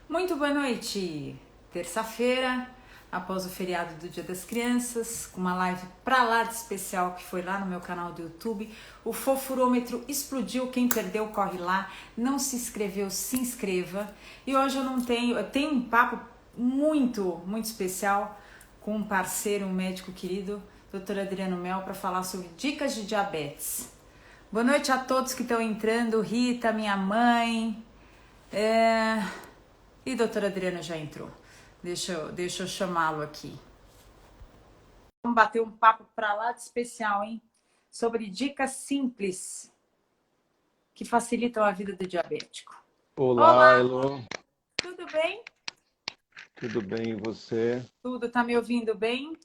Muito boa noite! Terça-feira, após o feriado do Dia das Crianças, com uma live pra lá de especial que foi lá no meu canal do YouTube. O fofurômetro explodiu, quem perdeu corre lá, não se inscreveu, se inscreva. E hoje eu tenho um papo muito especial com um parceiro, um médico querido, Dr. Adriano Mel, para falar sobre dicas de diabetes. Boa noite a todos que estão entrando, Rita, minha mãe. E doutora Adriana já entrou. Deixa eu chamá-lo aqui. Vamos bater um papo para lá de especial, hein? Sobre dicas simples que facilitam a vida do diabético. Olá, Olá, Elo. tudo bem? Tudo bem, e você? Tudo, tá me ouvindo bem?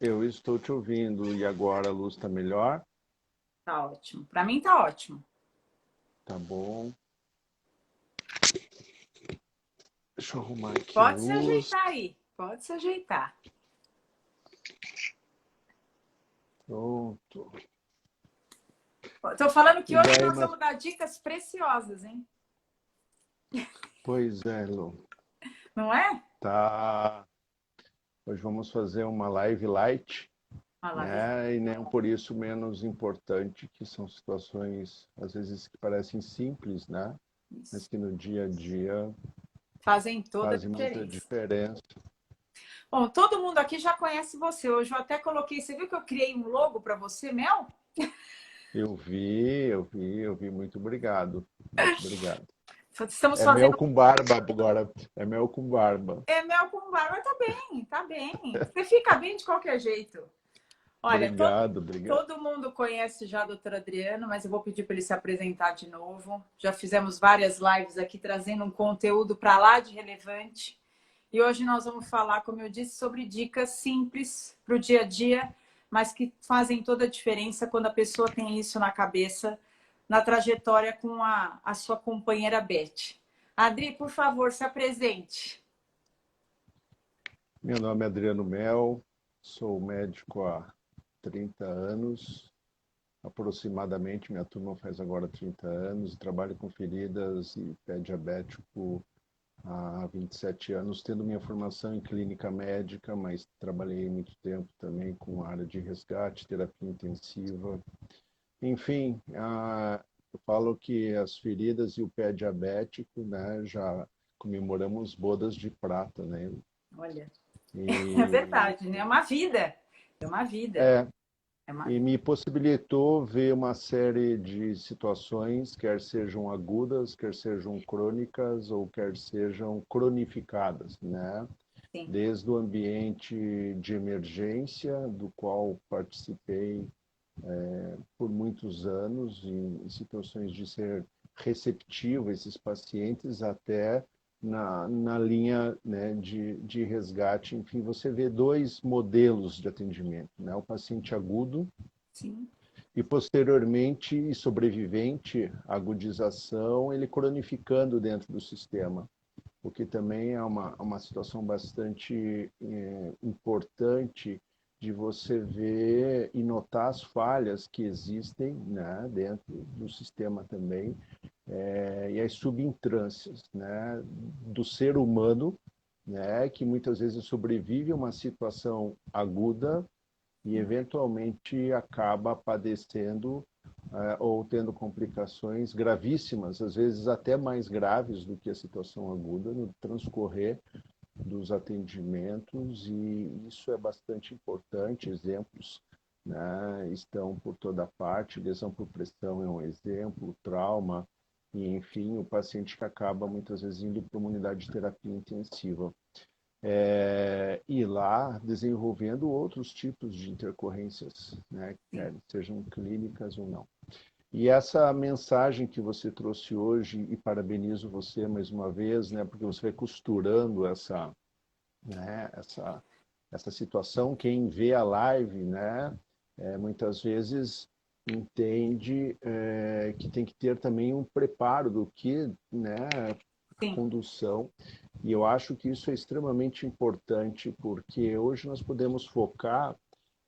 Eu estou te ouvindo. E agora a luz está melhor? Tá ótimo. Para mim tá ótimo. Tá bom. Deixa eu arrumar aqui a Pode se luz. ajeitar aí. Pode se ajeitar. Pronto. Tô falando que E hoje daí, nós mas... vamos dar dicas preciosas, hein? Pois é, Elo. Não é? Tá. Hoje vamos fazer uma live light, Olha lá, né? E não por isso menos importante, que são situações, às vezes, que parecem simples, né? Mas isso. que no dia a dia Fazem toda a fazem muita diferença. diferença. Bom, todo mundo aqui já conhece você. Hoje eu até coloquei. Você viu que eu criei um logo para você, Mel? Eu vi. Muito obrigado. Muito obrigado. Estamos É mel fazendo. com barba agora. É mel com barba. É mel com barba. Tá bem, tá bem. Você fica bem de qualquer jeito. Olha, Obrigado, obrigado. todo mundo conhece já o doutor Adriano, mas eu vou pedir para ele se apresentar de novo. Já fizemos várias lives aqui trazendo um conteúdo para lá de relevante. E hoje nós vamos falar, como eu disse, sobre dicas simples para o dia a dia, mas que fazem toda a diferença quando a pessoa tem isso na cabeça, na trajetória com a sua companheira Beth. Adri, por favor, se apresente. Meu nome é Adriano Mel, sou médico há 30 anos, aproximadamente. Minha turma faz agora 30 anos, trabalho com feridas e pé diabético há 27 anos, tendo minha formação em clínica médica, mas trabalhei muito tempo também com a área de resgate, terapia intensiva. Enfim, eu falo que as feridas e o pé diabético, né, já comemoramos bodas de prata, né? Olha, é E, verdade, né? É uma vida. É uma vida. é, É uma e vida. me possibilitou ver uma série de situações, quer sejam agudas, quer sejam crônicas ou quer sejam cronificadas, né? Sim. Desde o ambiente de emergência, do qual participei por muitos anos em situações de ser receptivo a esses pacientes, até na linha, né, de resgate. Enfim, você vê dois modelos de atendimento, né? O paciente agudo Sim. e, posteriormente, e sobrevivente à agudização, ele cronificando dentro do sistema, o que também é uma situação bastante importante de você ver e notar as falhas que existem, né, dentro do sistema também, e as subintrâncias, né, do ser humano, né, que muitas vezes sobrevive a uma situação aguda e eventualmente acaba padecendo ou tendo complicações gravíssimas, às vezes até mais graves do que a situação aguda no transcorrer dos atendimentos, e isso é bastante importante. Exemplos, né, estão por toda parte. Lesão por pressão é um exemplo, trauma, e enfim, o paciente que acaba muitas vezes indo para uma unidade de terapia intensiva. E lá desenvolvendo outros tipos de intercorrências, né, quer sejam clínicas ou não. E essa mensagem que você trouxe hoje, e parabenizo você mais uma vez, né, porque você vai costurando essa situação. Quem vê a live, né, muitas vezes entende que tem que ter também um preparo do que, né, a Sim. condução. E eu acho que isso é extremamente importante, porque hoje nós podemos focar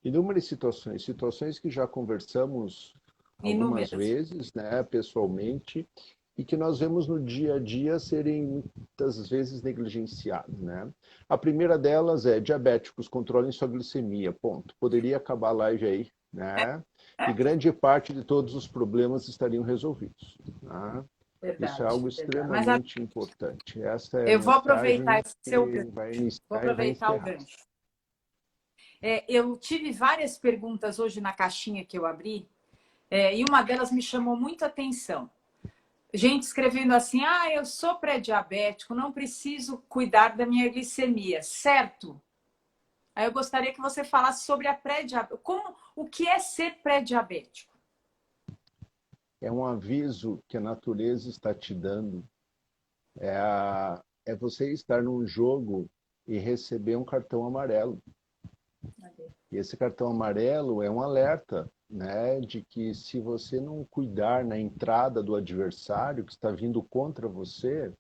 em inúmeras situações, situações que já conversamos algumas Inúmeras. vezes, né, pessoalmente, e que nós vemos no dia a dia serem muitas vezes negligenciadas, né? A primeira delas é diabéticos, controlem sua glicemia, ponto. Poderia acabar a live aí, né? E grande parte de todos os problemas estariam resolvidos, tá? Isso é Verdade, algo verdade. extremamente importante. Essa é a Eu vou aproveitar mensagem esse seu que gancho. vai Vou iniciar e vai aproveitar o encerrar. gancho. Eu tive várias perguntas hoje na caixinha que eu abri, e uma delas me chamou muito a atenção. Gente escrevendo assim: ah, eu sou pré-diabético, não preciso cuidar da minha glicemia, certo? Aí eu gostaria que você falasse sobre a pré-diabetes. O que é ser pré-diabético? É um aviso que a natureza está te dando. É você estar num jogo e receber um cartão amarelo. E esse cartão amarelo é um alerta, né, de que se você não cuidar na entrada do adversário que está vindo contra você,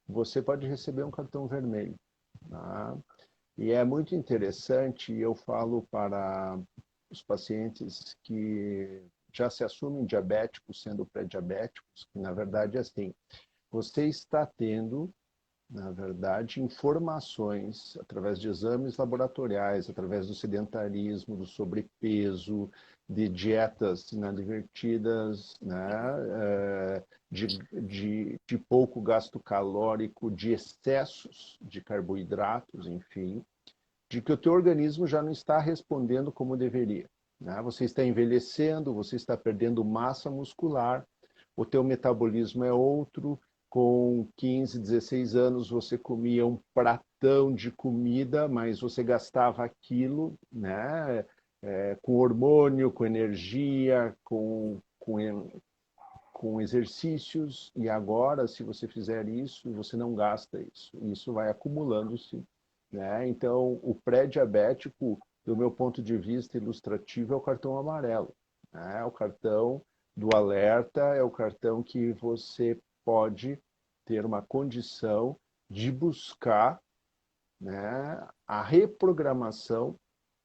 você pode receber um cartão vermelho. Tá? E é muito interessante, eu falo para os pacientes que já se assumem diabéticos, sendo pré-diabéticos, que na verdade é assim, você está tendo, na verdade, informações através de exames laboratoriais, através do sedentarismo, do sobrepeso, de dietas inadvertidas, né? De pouco gasto calórico, de excessos de carboidratos, enfim, de que o teu organismo já não está respondendo como deveria. Né? Você está envelhecendo, você está perdendo massa muscular, o teu metabolismo é outro, com 15, 16 anos você comia um pratão de comida, mas você gastava aquilo, né? Com hormônio, com energia, com exercícios, e agora, se você fizer isso, você não gasta isso. Isso vai acumulando-se. Né? Então, o pré-diabético, do meu ponto de vista ilustrativo, é o cartão amarelo. Né? É o cartão do alerta, é o cartão que você pode ter uma condição de buscar, né, a reprogramação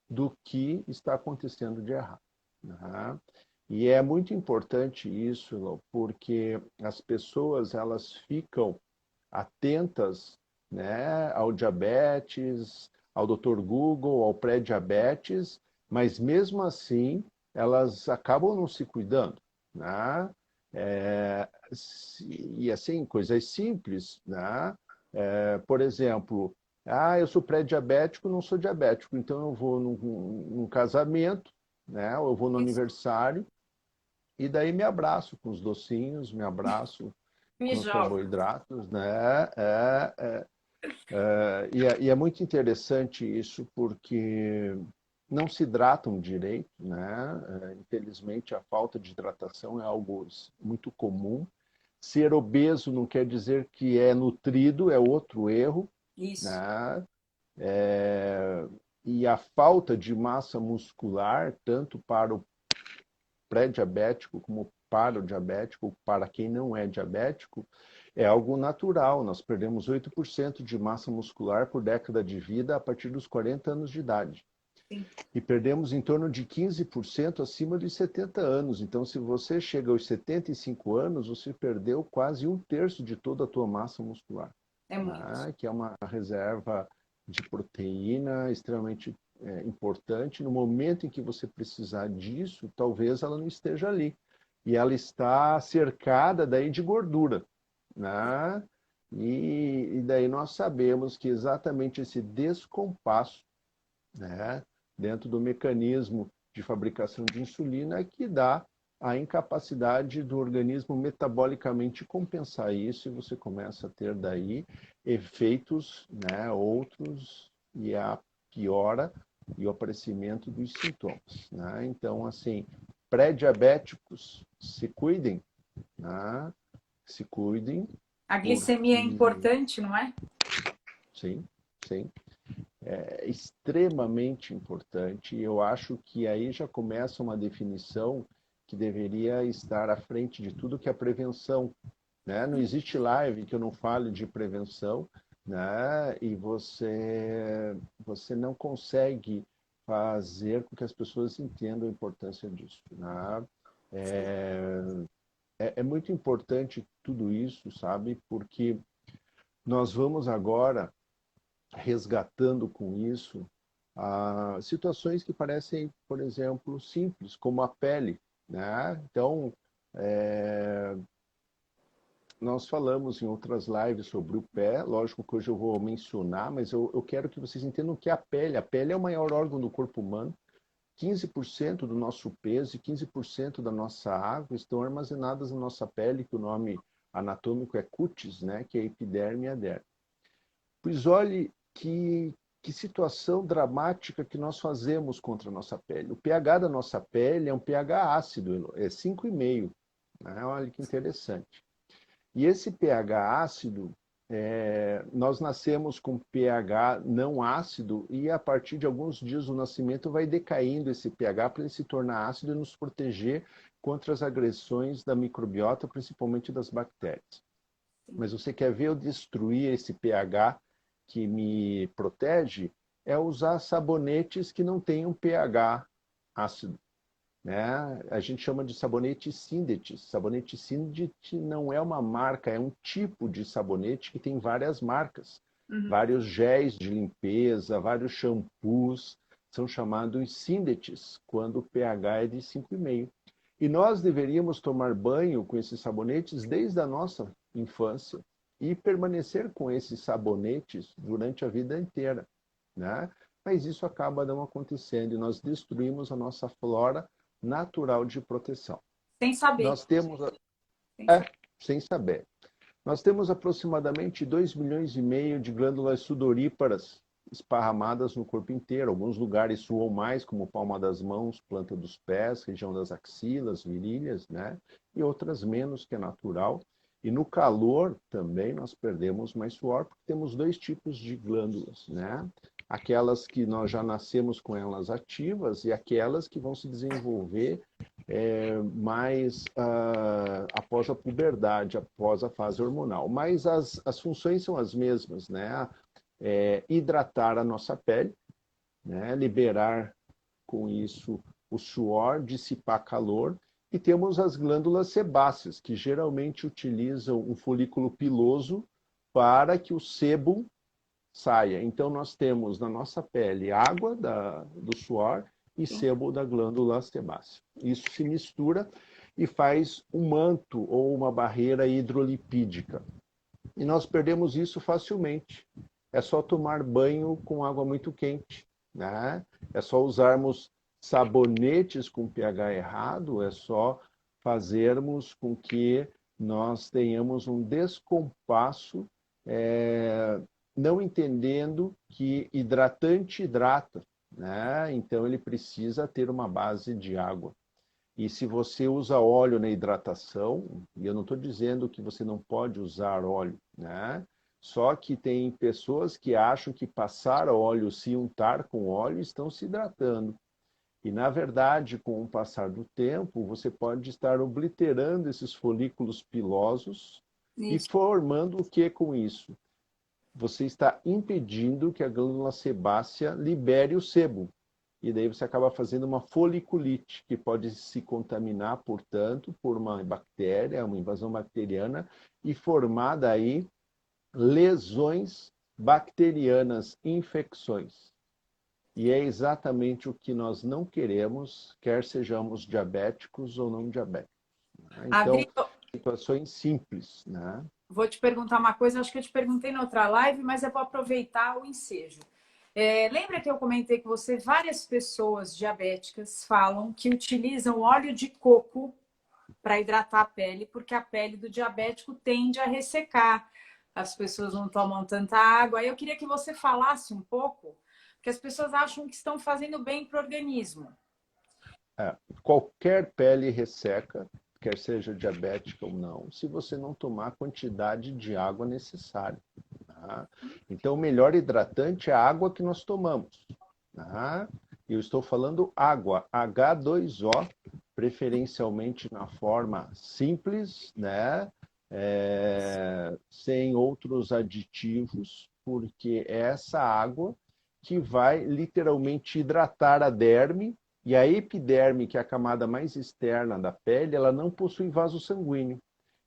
do que está acontecendo de errado. Né? E é muito importante isso, porque as pessoas elas ficam atentas, né, ao diabetes, ao Dr. Google, ao pré-diabetes, mas mesmo assim elas acabam não se cuidando, né? E assim, coisas simples, né? Por exemplo, eu sou pré-diabético, não sou diabético, então eu vou num casamento, né? Ou eu vou no Isso aniversário, e daí me abraço com os docinhos, me abraço me com os joga. carboidratos, né? E é muito interessante isso porque não se hidratam direito, né? Infelizmente, a falta de hidratação é algo muito comum. Ser obeso não quer dizer que é nutrido, é outro erro, Isso. né? E a falta de massa muscular, tanto para o pré-diabético como para o diabético, para quem não é diabético, é algo natural. Nós perdemos 8% de massa muscular por década de vida a partir dos 40 anos de idade. Sim. E perdemos em torno de 15% acima dos 70 anos. Então, se você chega aos 75 anos, você perdeu quase um terço de toda a tua massa muscular, É muito. né? Que é uma reserva de proteína extremamente importante. No momento em que você precisar disso, talvez ela não esteja ali. E ela está cercada daí de gordura, né? E daí nós sabemos que exatamente esse descompasso, né, dentro do mecanismo de fabricação de insulina é que dá a incapacidade do organismo metabolicamente compensar isso, e você começa a ter daí efeitos, né, outros, e a piora e o aparecimento dos sintomas. Né? Então, assim, pré-diabéticos, se cuidem, né? Se cuidem, A glicemia é porque importante, não é? sim, sim, é extremamente importante. Eu acho que aí já começa uma definição que deveria estar à frente de tudo, que é a prevenção. Né? Não existe live que eu não fale de prevenção, né? E você não consegue fazer com que as pessoas entendam a importância disso. Né? É muito importante tudo isso, sabe? Porque nós vamos agora resgatando com isso situações que parecem, por exemplo, simples, como a pele, né? Então, é, nós falamos em outras lives sobre o pé, lógico que hoje eu vou mencionar, mas eu quero que vocês entendam o que é a pele. A pele é o maior órgão do corpo humano, 15% do nosso peso e 15% da nossa água estão armazenadas na nossa pele, que o nome anatômico é cutis, né? Que é epiderme e a derme. Pois olhe que situação dramática que nós fazemos contra a nossa pele. O pH da nossa pele é um pH ácido, é 5,5. Né? Olha que interessante. E esse pH ácido, nós nascemos com pH não ácido e a partir de alguns dias do nascimento vai decaindo esse pH para ele se tornar ácido e nos proteger contra as agressões da microbiota, principalmente das bactérias. Mas você quer ver eu destruir esse pH que me protege? É usar sabonetes que não tenham pH ácido. Né? A gente chama de sabonete Syndetis. Sabonete Syndetis não é uma marca, é um tipo de sabonete que tem várias marcas. Vários géis de limpeza, vários shampoos são chamados Syndetis, quando o pH é de 5,5. E nós deveríamos tomar banho com esses sabonetes desde a nossa infância e permanecer com esses sabonetes durante a vida inteira. Né? Mas isso acaba não acontecendo e nós destruímos a nossa flora natural de proteção. Sem saber. Nós temos, Sem saber. sem saber, nós temos aproximadamente 2,5 milhões de glândulas sudoríparas esparramadas no corpo inteiro. Alguns lugares suam mais, como palma das mãos, planta dos pés, região das axilas, virilhas, né? E outras menos, que é natural. E no calor também nós perdemos mais suor, porque temos dois tipos de glândulas, né? Aquelas que nós já nascemos com elas ativas e aquelas que vão se desenvolver mais após a puberdade, após a fase hormonal. Mas as funções são as mesmas, né? Hidratar a nossa pele, né? Liberar com isso o suor, dissipar calor. E temos as glândulas sebáceas, que geralmente utilizam um folículo piloso para que o sebo saia. Então, nós temos na nossa pele água do suor e sebo da glândula sebácea. Isso se mistura e faz um manto ou uma barreira hidrolipídica. E nós perdemos isso facilmente. É só tomar banho com água muito quente, né? É só usarmos sabonetes com pH errado, é só fazermos com que nós tenhamos um descompasso, não entendendo que hidratante hidrata, né? Então ele precisa ter uma base de água. E se você usa óleo na hidratação, e eu não estou dizendo que você não pode usar óleo, né? Só que tem pessoas que acham que passar óleo, se untar com óleo, estão se hidratando. E, na verdade, com o passar do tempo, você pode estar obliterando esses folículos pilosos e formando o que com isso? Você está impedindo que a glândula sebácea libere o sebo. E daí você acaba fazendo uma foliculite, que pode se contaminar, portanto, por uma bactéria, uma invasão bacteriana, e formar daí lesões bacterianas, infecções. E é exatamente o que nós não queremos, quer sejamos diabéticos ou não diabéticos. Então, Adri, situações simples, né? vou te perguntar uma coisa, acho que eu te perguntei na outra live, mas eu vou aproveitar o ensejo. Lembra que eu comentei com você, várias pessoas diabéticas falam que utilizam óleo de coco para hidratar a pele, porque a pele do diabético tende a ressecar. As pessoas não tomam tanta água. Aí eu queria que você falasse um pouco, porque as pessoas acham que estão fazendo bem para o organismo. Qualquer pele resseca, quer seja diabética ou não, se você não tomar a quantidade de água necessária. Tá? Então, o melhor hidratante é a água que nós tomamos. Tá? Eu estou falando água, H2O, preferencialmente na forma simples, né? Sem outros aditivos, porque é essa água que vai literalmente hidratar a derme. E a epiderme, que é a camada mais externa da pele, ela não possui vaso sanguíneo.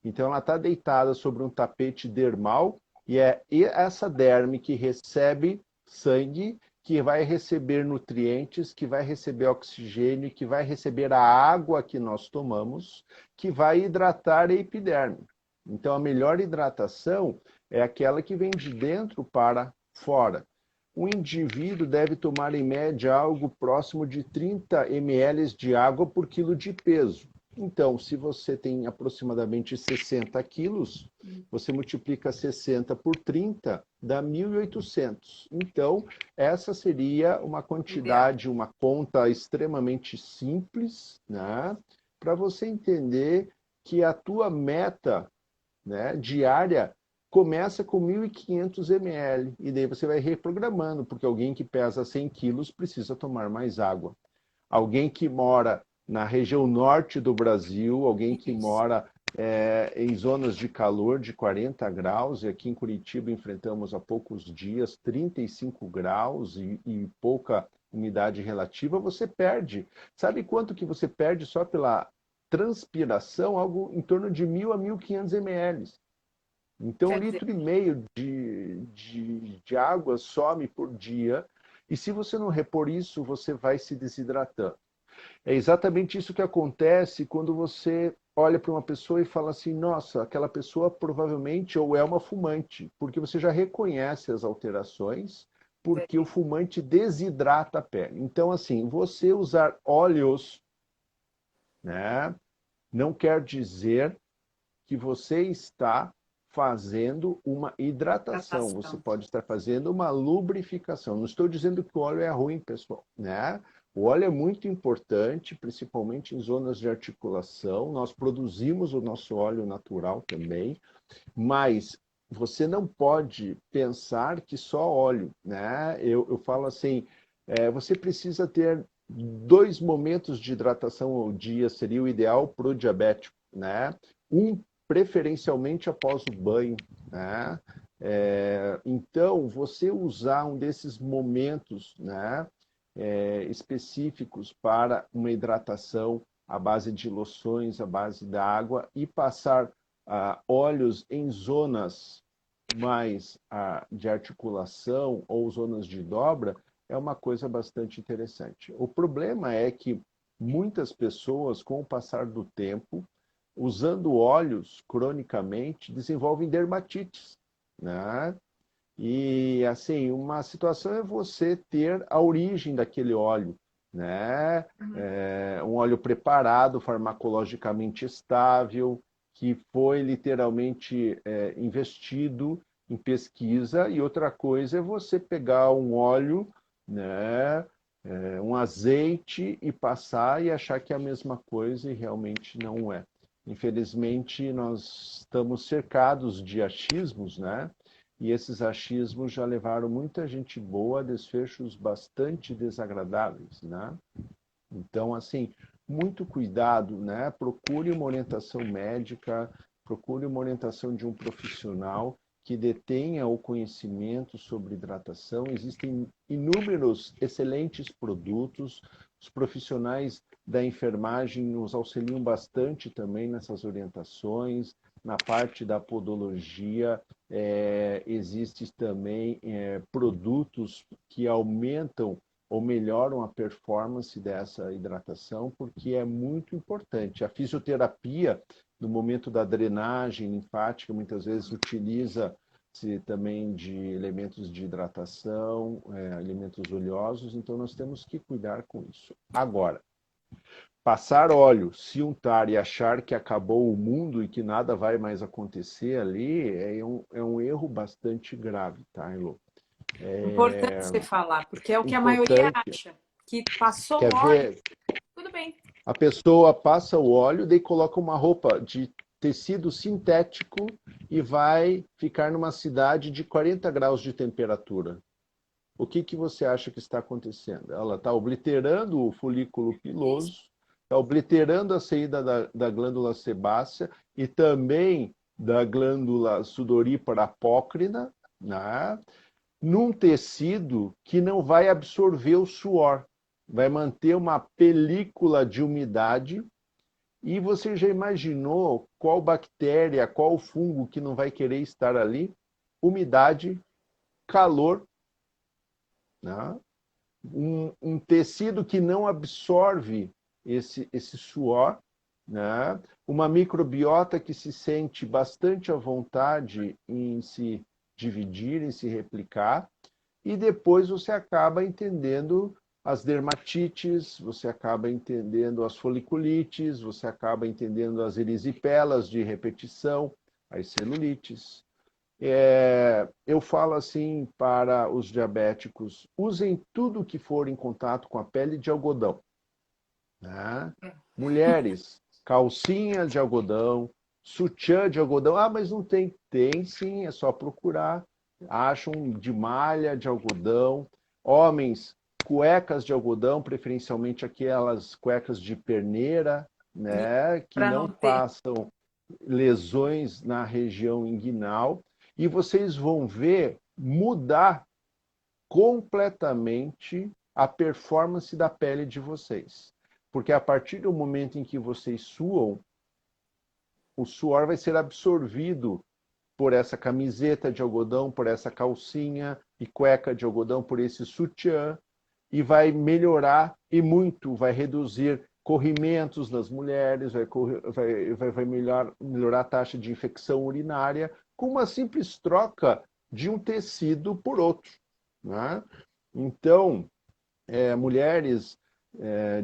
Então ela está deitada sobre um tapete dermal E é essa derme que recebe sangue, que vai receber nutrientes, que vai receber oxigênio, que vai receber a água que nós tomamos, que vai hidratar a epiderme. Então, a melhor hidratação é aquela que vem de dentro para fora. O indivíduo deve tomar, em média, algo próximo de 30 ml de água por quilo de peso. Então, se você tem aproximadamente 60 quilos, você multiplica 60 por 30, dá 1.800. Então, essa seria uma quantidade, uma conta extremamente simples, né, para você entender que a tua meta, né, diária começa com 1.500 ml e daí você vai reprogramando, porque alguém que pesa 100 quilos precisa tomar mais água. Alguém que mora na região norte do Brasil, alguém que mora em zonas de calor de 40 graus, e aqui em Curitiba enfrentamos há poucos dias 35 graus e pouca umidade relativa, você perde. Sabe quanto que você perde só pela transpiração? Algo em torno de 1.000 a 1.500 ml. Então, 1,5 litro de água some por dia, e se você não repor isso, você vai se desidratando. É exatamente isso que acontece quando você olha para uma pessoa e fala assim, nossa, aquela pessoa provavelmente ou é uma fumante, porque você já reconhece as alterações, porque o fumante desidrata a pele. Então, assim, você usar óleos, né, não quer dizer que você está fazendo uma hidratação. Você pode estar fazendo uma lubrificação. Não estou dizendo que o óleo é ruim, pessoal, né? O óleo é muito importante, principalmente em zonas de articulação. Nós produzimos o nosso óleo natural também, mas você não pode pensar que só óleo, né? Eu falo assim, você precisa ter 2 momentos de hidratação ao dia, seria o ideal para o diabético, né? Preferencialmente após o banho, né? Então, você usar um desses momentos, né, específicos para uma hidratação à base de loções, à base da água, e passar óleos em zonas mais de articulação ou zonas de dobra, é uma coisa bastante interessante. O problema é que muitas pessoas, com o passar do tempo, usando óleos cronicamente, desenvolvem dermatites, né? E, assim, uma situação é você ter a origem daquele óleo, né? Um óleo preparado, farmacologicamente estável, que foi literalmente investido em pesquisa, e outra coisa é você pegar um óleo, né, um azeite e passar e achar que é a mesma coisa e realmente não é. Infelizmente, nós estamos cercados de achismos, né? E esses achismos já levaram muita gente boa a desfechos bastante desagradáveis, né? Então, assim, muito cuidado, né? Procure uma orientação médica, procure uma orientação de um profissional que detenha o conhecimento sobre hidratação. Existem inúmeros excelentes produtos, os profissionais da enfermagem nos auxiliam bastante também nessas orientações. Na parte da podologia, existem também produtos que aumentam ou melhoram a performance dessa hidratação, porque é muito importante. A fisioterapia, no momento da drenagem linfática, muitas vezes utiliza-se também de elementos de hidratação, elementos oleosos, então nós temos que cuidar com isso. Agora, passar óleo, se untar e achar que acabou o mundo e que nada vai mais acontecer ali, é um erro bastante grave, tá, Elô? Importante você falar, porque é o que a maioria Importante. acha, que passou Quer o óleo, ver? tudo bem. A pessoa passa o óleo, daí coloca uma roupa de tecido sintético e vai ficar numa cidade de 40 graus de temperatura. O que você acha que está acontecendo? Ela está obliterando o folículo piloso, está obliterando a saída da glândula sebácea e também da glândula sudorípara apócrina, né? Num tecido que não vai absorver o suor, vai manter uma película de umidade. E você já imaginou qual bactéria, qual fungo que não vai querer estar ali? umidade, calor, né? Um tecido que não absorve esse suor, né? Uma microbiota que se sente bastante à vontade em se dividir, em se replicar, e depois você acaba entendendo as dermatites, você acaba entendendo as foliculites, você acaba entendendo as erisipelas de repetição, as celulites. Eu falo assim para os diabéticos: usem tudo que for em contato com a pele de algodão, né? Mulheres, calcinha de algodão, sutiã de algodão. Ah, mas não tem. Tem sim, é só procurar. Acham de malha de algodão. Homens, cuecas de algodão, preferencialmente aquelas cuecas de perneira, né? Que Para não não ter. façam lesões na região inguinal. E vocês vão ver mudar completamente a performance da pele de vocês. Porque a partir do momento em que vocês suam, o suor vai ser absorvido por essa camiseta de algodão, por essa calcinha e cueca de algodão, por esse sutiã, e vai melhorar e muito, vai reduzir corrimentos nas mulheres, vai melhorar a taxa de infecção urinária com uma simples troca de um tecido por outro, né? Então, mulheres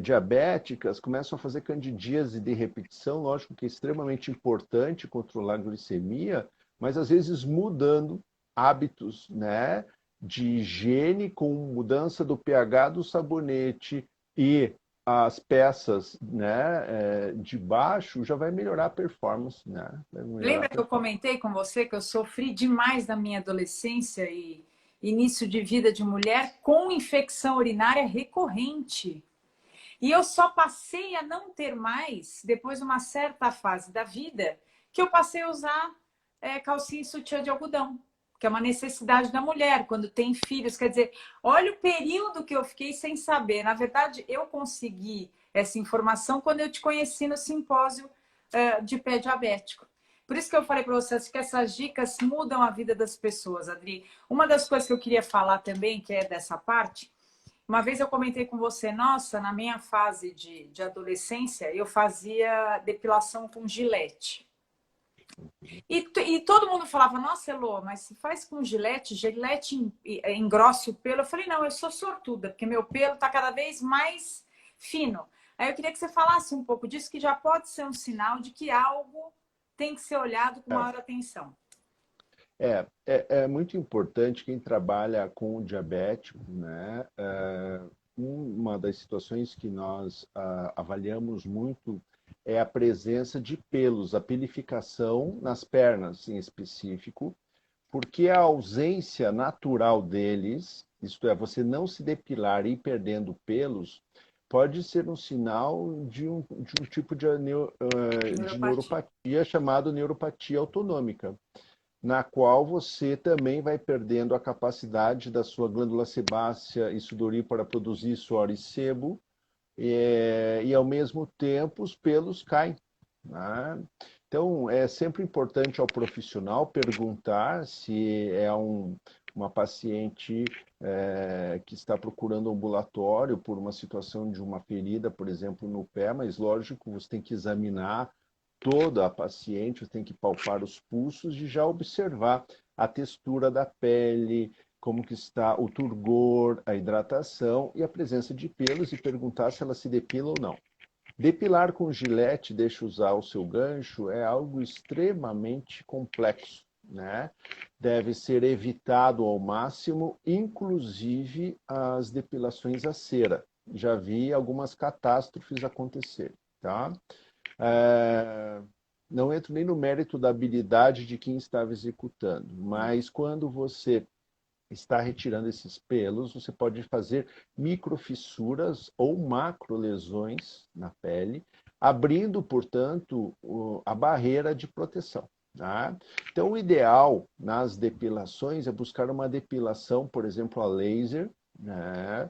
diabéticas começam a fazer candidíase de repetição, lógico que é extremamente importante controlar a glicemia, mas às vezes mudando hábitos, né, de higiene com mudança do pH do sabonete e as peças, né, de baixo, já vai melhorar a performance, né? Vai melhorar a Lembra que eu performance. comentei com você que eu sofri demais na minha adolescência e início de vida de mulher com infecção urinária recorrente? E eu só passei a não ter mais depois de uma certa fase da vida que eu passei a usar calcinha e sutiã de algodão, que é uma necessidade da mulher quando tem filhos. Quer dizer, olha o período que eu fiquei sem saber. Na verdade, eu consegui essa informação quando eu te conheci no simpósio de pé diabético. Por isso que eu falei para vocês que essas dicas mudam a vida das pessoas, Adri. Uma das coisas que eu queria falar também, que é dessa parte, uma vez eu comentei com você, nossa, na minha fase de adolescência, eu fazia depilação com gilete. E todo mundo falava, nossa, Elô, mas se faz com gilete, gilete engrossa o pelo. Eu falei, não, eu sou sortuda, porque meu pelo está cada vez mais fino. Aí eu queria que você falasse um pouco disso, que já pode ser um sinal de que algo tem que ser olhado com É. maior atenção. É muito importante quem trabalha com o diabético, né? Uma das situações que nós avaliamos muito é a presença de pelos, a pelificação nas pernas em específico, porque a ausência natural deles, isto é, você não se depilar e ir perdendo pelos, pode ser um sinal de um tipo de Neuropatia. neuropatia chamado neuropatia autonômica, na qual você também vai perdendo a capacidade da sua glândula sebácea e sudorípara produzir suor e sebo, e ao mesmo tempo os pelos caem, né? Então, é sempre importante ao profissional perguntar se é uma paciente que está procurando ambulatório por uma situação de uma ferida, por exemplo, no pé, mas lógico, você tem que examinar toda a paciente, você tem que palpar os pulsos e já observar a textura da pele, como que está o turgor, a hidratação e a presença de pelos e perguntar se ela se depila ou não. Depilar com gilete, deixa usar o seu gancho, é algo extremamente complexo, né? Deve ser evitado ao máximo, inclusive as depilações a cera. Já vi algumas catástrofes acontecerem, tá? É, não entro nem no mérito da habilidade de quem estava executando, mas quando você está retirando esses pelos, você pode fazer microfissuras ou macrolesões na pele, abrindo, portanto, a barreira de proteção. Tá? Então, o ideal nas depilações é buscar uma depilação, por exemplo, a laser, né?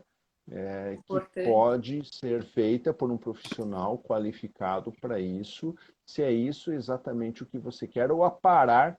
Que Importante. pode ser feita por um profissional qualificado para isso, se é isso exatamente o que você quer, ou aparar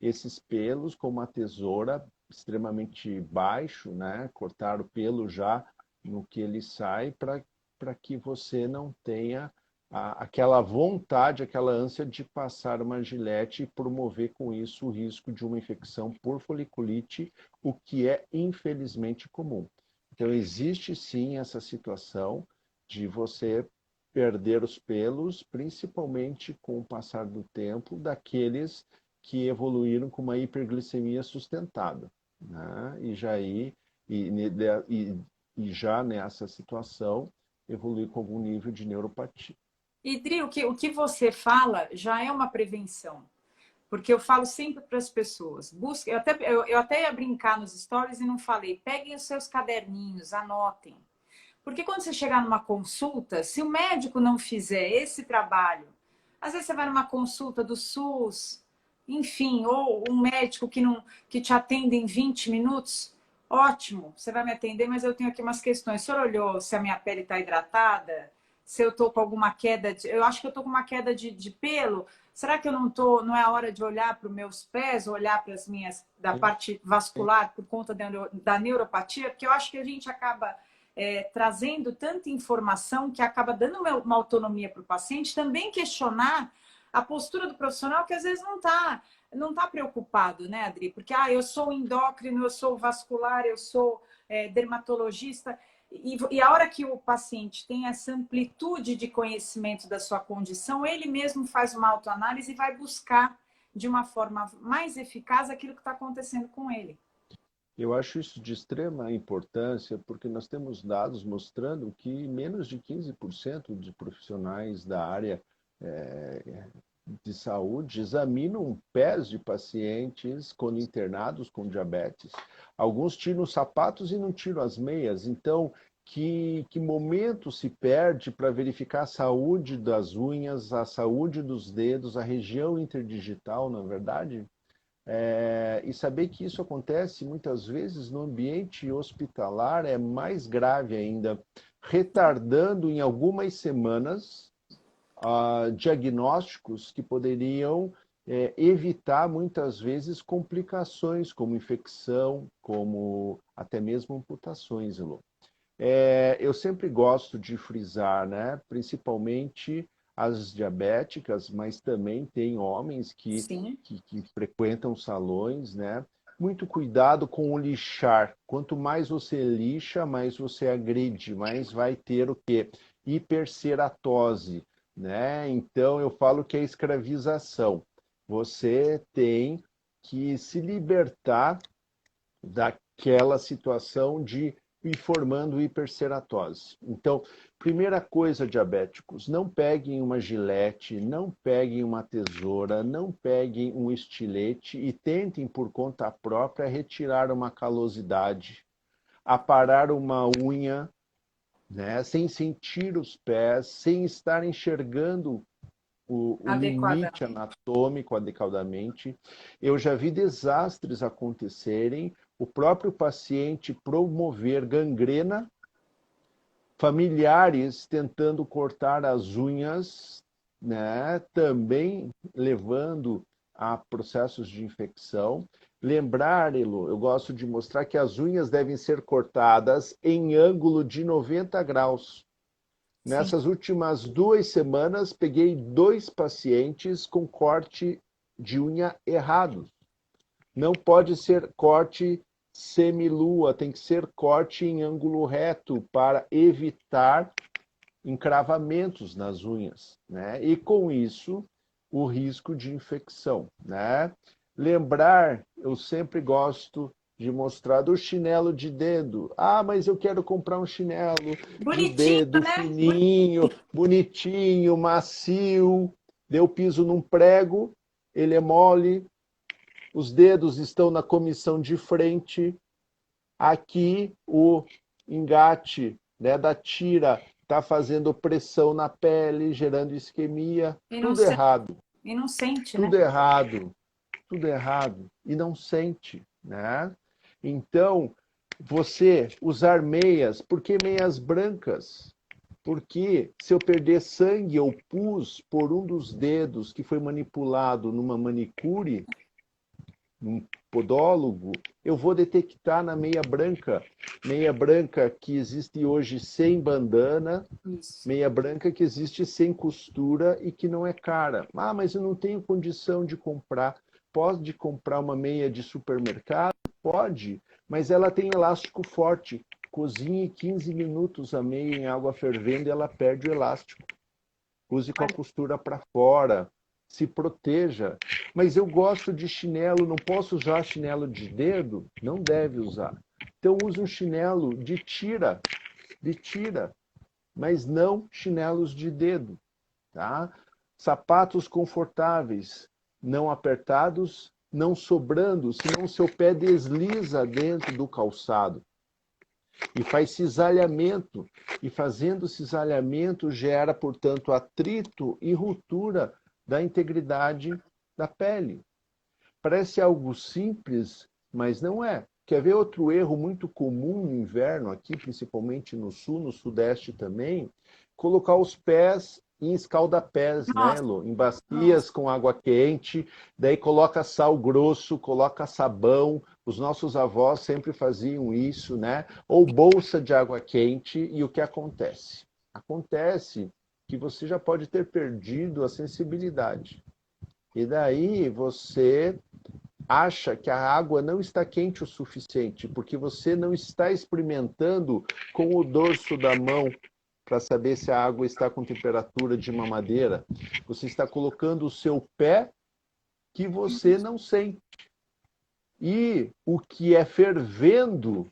esses pelos com uma tesoura extremamente baixo, né? Cortar o pelo já no que ele sai para que você não tenha aquela vontade, aquela ânsia de passar uma gilete e promover com isso o risco de uma infecção por foliculite, o que é infelizmente comum. Então existe sim essa situação de você perder os pelos, principalmente com o passar do tempo, daqueles que evoluíram com uma hiperglicemia sustentada, né? E já nessa situação evolui com algum nível de neuropatia. E, Dri, o que você fala já é uma prevenção. Porque eu falo sempre para as pessoas, busque, eu até ia brincar nos stories e não falei, peguem os seus caderninhos, anotem. Porque quando você chegar numa consulta, se o médico não fizer esse trabalho, às vezes você vai numa consulta do SUS, enfim, ou um médico que te atende em 20 minutos, ótimo, você vai me atender, mas eu tenho aqui umas questões. O senhor olhou se a minha pele está hidratada? Se eu estou com alguma queda, eu acho que eu estou com uma queda de pelo. Será que eu não é a hora de olhar para os meus pés, olhar para as minhas, da parte vascular por conta da neuropatia? Porque eu acho que a gente acaba trazendo tanta informação que acaba dando uma autonomia para o paciente, também questionar a postura do profissional que às vezes não tá preocupado, né, Adri? Porque eu sou endócrino, eu sou vascular, eu sou dermatologista. E a hora que o paciente tem essa amplitude de conhecimento da sua condição, ele mesmo faz uma autoanálise e vai buscar de uma forma mais eficaz aquilo que está acontecendo com ele. Eu acho isso de extrema importância porque nós temos dados mostrando que menos de 15% de profissionais da área de saúde examinam pés de pacientes quando internados com diabetes. Alguns tiram os sapatos e não tiram as meias. Então, que momento se perde para verificar a saúde das unhas, a saúde dos dedos, a região interdigital, na verdade? E saber que isso acontece muitas vezes no ambiente hospitalar é mais grave ainda, retardando em algumas semanas diagnósticos que poderiam evitar muitas vezes complicações como infecção, como até mesmo amputações, Elô. Eu sempre gosto de frisar, né, principalmente as diabéticas, mas também tem homens que frequentam salões, né? Muito cuidado com o lixar. Quanto mais você lixa, mais você agride, mais vai ter o quê? Hiperceratose, né? Então eu falo que é escravização. Você tem que se libertar daquela situação de ir formando hiperceratose. Então, primeira coisa, diabéticos, não peguem uma gilete, não peguem uma tesoura, não peguem um estilete e tentem por conta própria retirar uma calosidade, aparar uma unha, né, sem sentir os pés, sem estar enxergando o limite anatômico adequadamente. Eu já vi desastres acontecerem, o próprio paciente promover gangrena, familiares tentando cortar as unhas, né, também levando a processos de infecção. Lembrar, Elo, eu gosto de mostrar que as unhas devem ser cortadas em ângulo de 90 graus. Nessas últimas 2 semanas, peguei 2 pacientes com corte de unha errado. Não pode ser corte semilua, tem que ser corte em ângulo reto para evitar encravamentos nas unhas, né? E com isso, o risco de infecção, né? Lembrar, eu sempre gosto de mostrar do chinelo de dedo. Mas eu quero comprar um chinelo de Bonitinho, dedo né? fininho, bonitinho, macio. Deu piso num prego, ele é mole, os dedos estão na comissão de frente. Aqui o engate, né, da tira está fazendo pressão na pele, gerando isquemia. Tudo errado. E não sente, né? Tudo errado. Tudo errado. E não sente, né? Então, você usar meias, por que meias brancas? Porque se eu perder sangue ou pus por um dos dedos que foi manipulado numa manicure, num podólogo, eu vou detectar na meia branca que existe hoje sem bandana, Isso. meia branca que existe sem costura e que não é cara. Ah, mas eu não tenho condição de comprar. Pode comprar uma meia de supermercado? Pode, mas ela tem elástico forte. Cozinhe 15 minutos a meia em água fervendo e ela perde o elástico. Use com a costura para fora. Se proteja. Mas eu gosto de chinelo, não posso usar chinelo de dedo? Não deve usar. Então use um chinelo de tira, mas não chinelos de dedo, tá? Sapatos confortáveis, não apertados, não sobrando, senão seu pé desliza dentro do calçado e faz cisalhamento, e fazendo cisalhamento gera, portanto, atrito e ruptura da integridade da pele. Parece algo simples, mas não é. Quer ver outro erro muito comum no inverno, aqui, principalmente no sul, no sudeste também? Colocar os pés em escaldapés, né, Nossa, Elô? Em nossa. bacias com água quente, daí coloca sal grosso, coloca sabão. Os nossos avós sempre faziam isso, né? Ou bolsa de água quente, e o que acontece? Acontece que você já pode ter perdido a sensibilidade. E daí você acha que a água não está quente o suficiente, porque você não está experimentando com o dorso da mão para saber se a água está com temperatura de mamadeira. Você está colocando o seu pé que você não sente. E o que é fervendo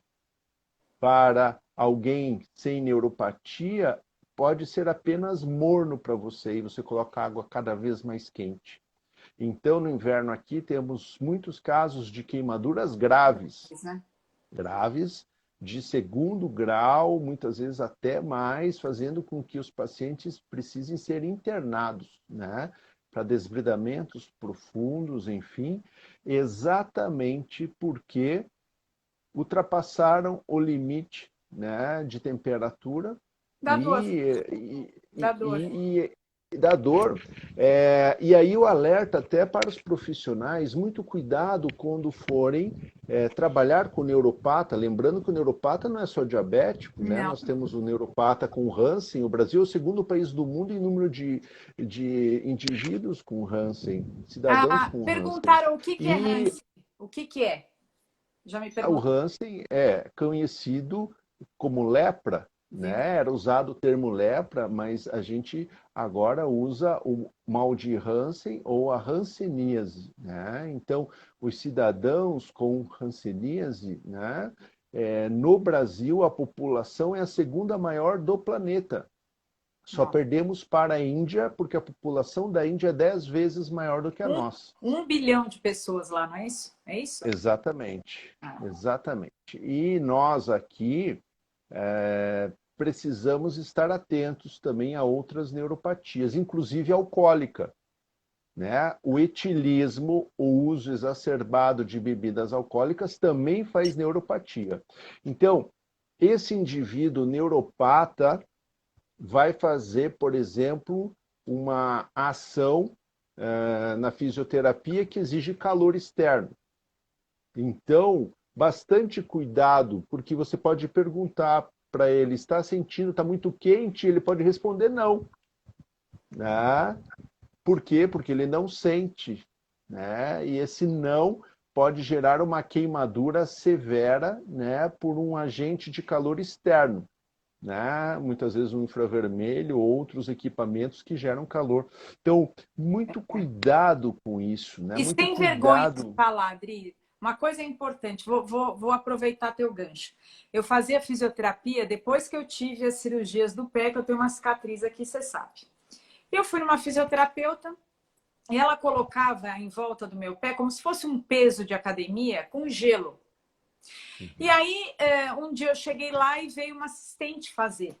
para alguém sem neuropatia pode ser apenas morno para você e você coloca a água cada vez mais quente. Então, no inverno aqui, temos muitos casos de queimaduras graves, Né? graves, de segundo grau, muitas vezes até mais, fazendo com que os pacientes precisem ser internados, né? Para desbridamentos profundos, enfim, exatamente porque ultrapassaram o limite, né, de temperatura Dá dor, e, dá e, dor. e, e da dor. E aí o alerta até para os profissionais, muito cuidado quando forem trabalhar com o neuropata, lembrando que o neuropata não é só diabético, né? Não. Nós temos o neuropata com Hansen, o Brasil é o segundo país do mundo em número de indivíduos com Hansen, cidadãos Ah, com Hansen. perguntaram o que é E Hansen? O que é? Já me o perguntaram. Hansen é conhecido como lepra, Viu? né? Era usado o termo lepra, mas a gente agora usa o mal de Hansen ou a hanseníase, né? Então, os cidadãos com hanseníase, né? No Brasil, a população é a segunda maior do planeta. Só Não. perdemos para a Índia, porque a população da Índia é 10 vezes maior do que a Um, nossa. 1 bilhão de pessoas lá, não é isso? É isso? Exatamente, Ah, exatamente. E nós aqui precisamos estar atentos também a outras neuropatias, inclusive alcoólica, né? O etilismo, o uso exacerbado de bebidas alcoólicas também faz neuropatia. Então, esse indivíduo neuropata vai fazer, por exemplo, uma ação na fisioterapia que exige calor externo. Então, bastante cuidado, porque você pode perguntar para ele, está sentindo, está muito quente? Ele pode responder não. Né? Por quê? Porque ele não sente. Né? E esse não pode gerar uma queimadura severa, né, por um agente de calor externo. Né? Muitas vezes um infravermelho, outros equipamentos que geram calor. Então, muito cuidado com isso, né? e Muito sem vergonha de cuidado. falar, Adri, uma coisa é importante, vou aproveitar teu gancho. Eu fazia fisioterapia depois que eu tive as cirurgias do pé, que eu tenho uma cicatriz aqui, você sabe. Eu fui numa fisioterapeuta e ela colocava em volta do meu pé como se fosse um peso de academia com gelo. E aí, um dia eu cheguei lá e veio uma assistente fazer.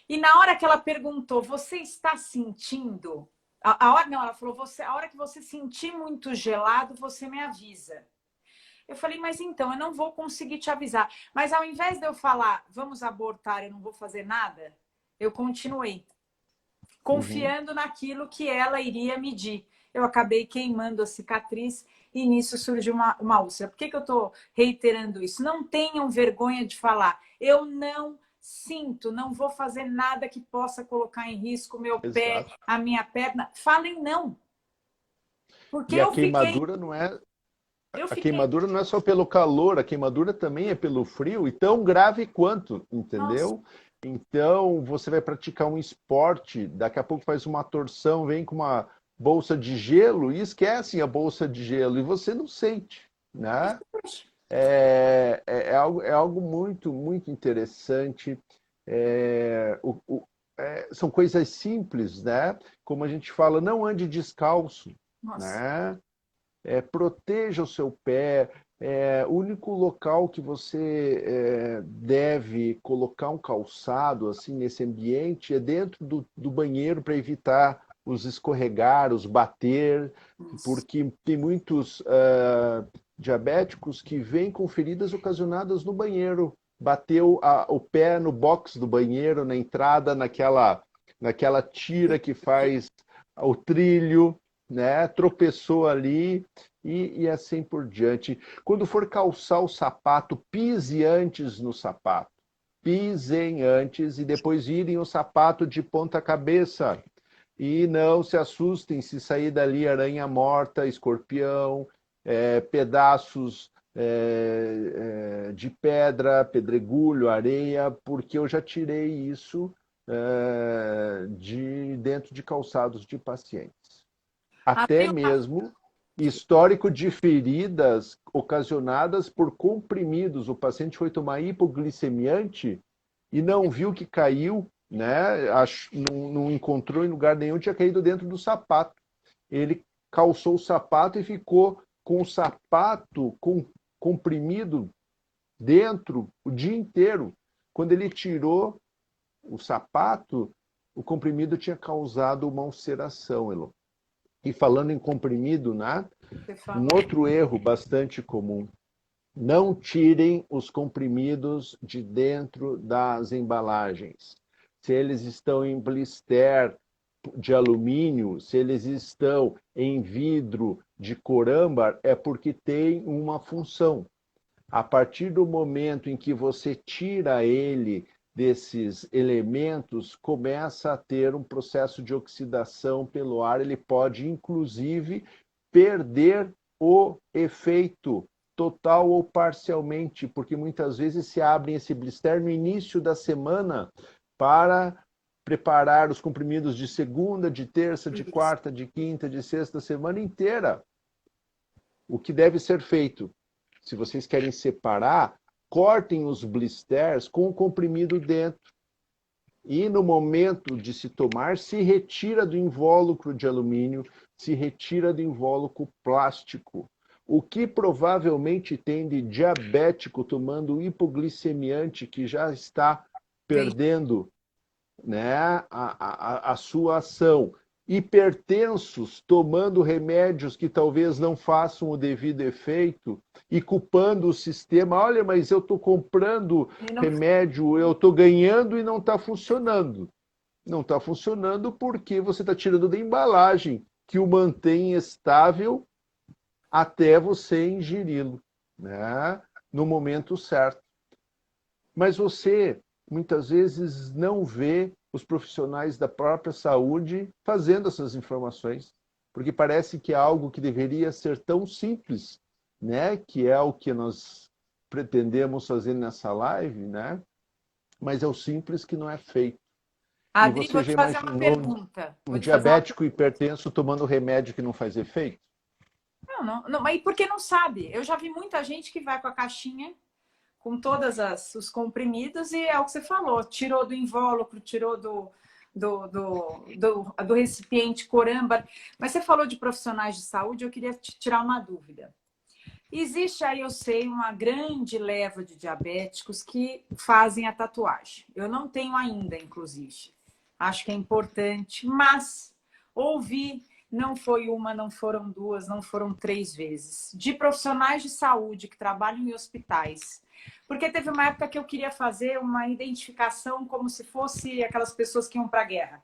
E na hora que ela perguntou, você está sentindo? A hora não, ela falou, a hora que você sentir muito gelado, você me avisa. Eu falei, mas então, eu não vou conseguir te avisar. Mas ao invés de eu falar, vamos abortar, eu não vou fazer nada, eu continuei, Uhum. confiando naquilo que ela iria medir. Eu acabei queimando a cicatriz. e nisso surgiu uma úlcera. Por que que eu estou reiterando isso? Não tenham vergonha de falar. Eu não sinto, não vou fazer nada que possa colocar em risco o meu pé, Exato. a minha perna. Falem não. Porque E a queimadura não é eu a fiquei, queimadura não é só pelo calor, a queimadura também é pelo frio, e tão grave quanto, nossa, entendeu? Então, você vai praticar um esporte, daqui a pouco faz uma torção, vem com uma bolsa de gelo e esquecem a bolsa de gelo, e você não sente, né? É algo muito, muito interessante. É, são coisas simples, né? Como a gente fala, não ande descalço, nossa. né? Proteja o seu pé. O único local que você deve colocar um calçado assim nesse ambiente é dentro do banheiro para evitar os escorregar, os bater, Isso. porque tem muitos diabéticos que vêm com feridas ocasionadas no banheiro. Bateu o pé no box do banheiro, na entrada, naquela tira que faz o trilho, né? Tropeçou ali e assim por diante. Quando for calçar o sapato, pise antes no sapato. Pisem antes e depois virem o sapato de ponta cabeça. E não se assustem se sair dali aranha morta, escorpião, pedaços de pedra, pedregulho, areia, porque eu já tirei isso de dentro de calçados de pacientes. Ah, Até tem uma... mesmo histórico de feridas ocasionadas por comprimidos. O paciente foi tomar hipoglicemiante e não viu que caiu, né? Não encontrou em lugar nenhum, tinha caído dentro do sapato. Ele calçou o sapato e ficou com o sapato comprimido dentro o dia inteiro. Quando ele tirou o sapato, o comprimido tinha causado uma ulceração, Elô. E falando em comprimido, né? Você Um falou. outro erro bastante comum: não tirem os comprimidos de dentro das embalagens. Se eles estão em blister de alumínio, se eles estão em vidro de corâmbar, é porque tem uma função. A partir do momento em que você tira ele desses elementos, começa a ter um processo de oxidação pelo ar, ele pode inclusive perder o efeito total ou parcialmente, porque muitas vezes se abre esse blister no início da semana para preparar os comprimidos de segunda, de terça, de Isso. quarta, de quinta, de sexta, semana inteira. O que deve ser feito? Se vocês querem separar, cortem os blisters com o comprimido dentro. E no momento de se tomar, se retira do invólucro de alumínio, se retira do invólucro plástico. O que provavelmente tem de diabético tomando hipoglicemiante que já está Entendi. perdendo, né, a sua ação. Hipertensos tomando remédios que talvez não façam o devido efeito e culpando o sistema. Olha, mas eu estou comprando E não... remédio, eu estou ganhando e não está funcionando. Não está funcionando porque você está tirando da embalagem que o mantém estável até você ingeri-lo, né? No momento certo. Mas você muitas vezes não vê os profissionais da própria saúde fazendo essas informações, porque parece que é algo que deveria ser tão simples, né? Que é o que nós pretendemos fazer nessa live, né? Mas é o simples que não é feito. E Adri, você vou já te fazer uma imaginou pergunta. um Vou te fazer uma diabético hipertenso tomando remédio que não faz efeito? Não, não, não, mas por que não sabe? Eu já vi muita gente que vai com a caixinha com todos os comprimidos e é o que você falou, tirou do invólucro, tirou do recipiente corâmbar. Mas você falou de profissionais de saúde, eu queria te tirar uma dúvida. Existe aí, eu sei, uma grande leva de diabéticos que fazem a tatuagem. Eu não tenho ainda, inclusive. Acho que é importante, mas ouvi, não foi uma, não foram duas, não foram três vezes, de profissionais de saúde que trabalham em hospitais. Porque teve uma época que eu queria fazer uma identificação como se fosse aquelas pessoas que iam para a guerra.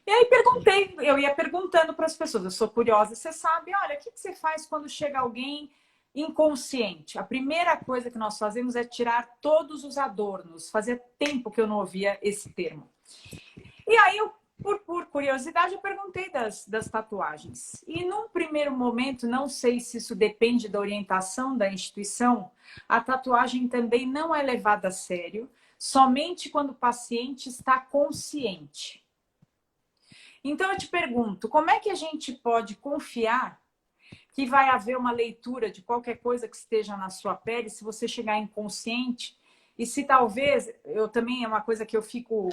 E aí perguntei, eu ia perguntando para as pessoas, eu sou curiosa, você sabe, olha, o que você faz quando chega alguém inconsciente? A primeira coisa que nós fazemos é tirar todos os adornos. Fazia tempo que eu não ouvia esse termo. E aí, eu, por curiosidade, eu perguntei das tatuagens. E num primeiro momento, não sei se isso depende da orientação da instituição, a tatuagem também não é levada a sério, somente quando o paciente está consciente. Então, eu te pergunto, como é que a gente pode confiar que vai haver uma leitura de qualquer coisa que esteja na sua pele, se você chegar inconsciente, e se talvez, eu também é uma coisa que eu fico